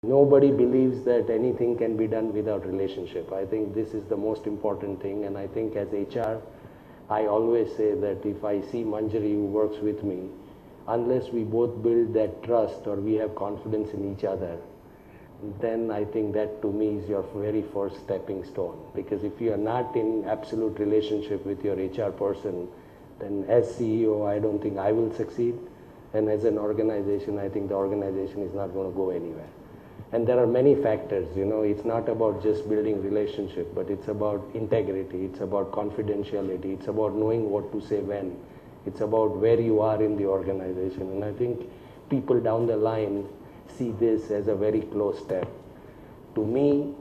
Nobody believes that anything can be done without relationship. I think this is the most important thing, and I think as HR, I always say that if I see Manjari who works with me, unless we both build that trust or we have confidence in each other, then I think that to me is your very first stepping stone. Because if you are not in absolute relationship with your HR person, then as CEO, I don't think I will succeed. And as an organization, I think the organization is not going to go anywhere. And there are many factors, it's not about just building relationship, but it's about integrity, it's about confidentiality, it's about knowing what to say when, it's about where you are in the organization. And I think people down the line see this as a very close step. To me,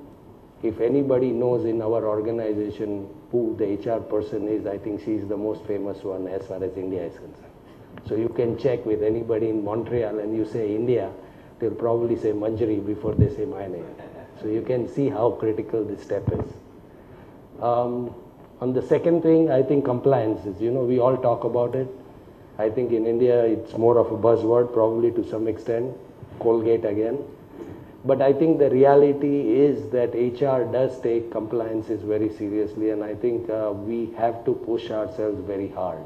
if anybody knows in our organization who the HR person is, I think she's the most famous one as far as India is concerned. So you can check with anybody in Montreal and you say India, they'll probably say Manjari before they say my name. So you can see how critical this step is. On the second thing, I think compliance is, we all talk about it. I think in India, it's more of a buzzword, probably to some extent, Colgate again. But I think the reality is that HR does take compliances very seriously, and I think we have to push ourselves very hard.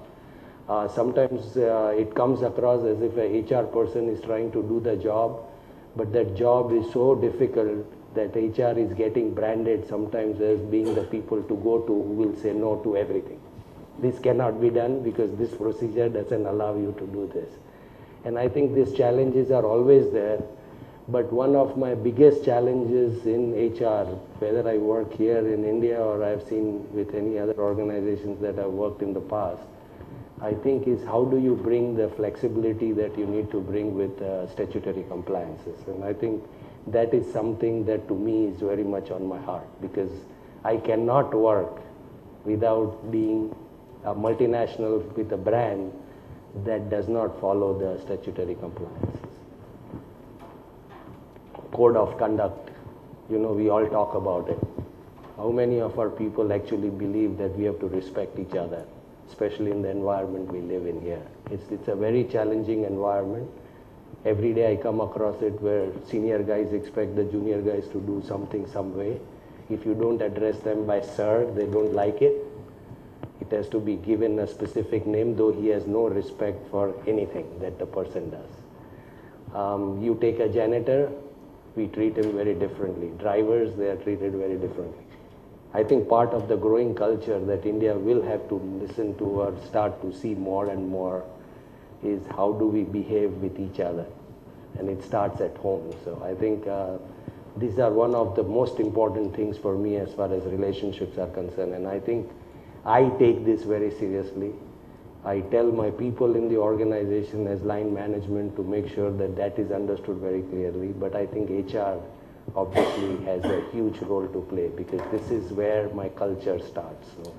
Sometimes it comes across as if a HR person is trying to do the job, but that job is so difficult that HR is getting branded sometimes as being the people to go to who will say no to everything. This cannot be done because this procedure doesn't allow you to do this. And I think these challenges are always there, but one of my biggest challenges in HR, whether I work here in India or I've seen with any other organizations that I've worked in the past, I think is how do you bring the flexibility that you need to bring with statutory compliances. And I think that is something that to me is very much on my heart, because I cannot work without being a multinational with a brand that does not follow the statutory compliances. Code of conduct, we all talk about it. How many of our people actually believe that we have to respect each other, especially in the environment we live in here? It's a very challenging environment. Every day I come across it where senior guys expect the junior guys to do something some way. If you don't address them by sir, they don't like it. It has to be given a specific name, though he has no respect for anything that the person does. You take a janitor, we treat him very differently. Drivers, they are treated very differently. I think part of the growing culture that India will have to listen to or start to see more and more is how do we behave with each other. And it starts at home. So I think these are one of the most important things for me as far as relationships are concerned. And I think I take this very seriously. I tell my people in the organization as line management to make sure that that is understood very clearly. But I think HR obviously has a huge role to play, because this is where my culture starts. So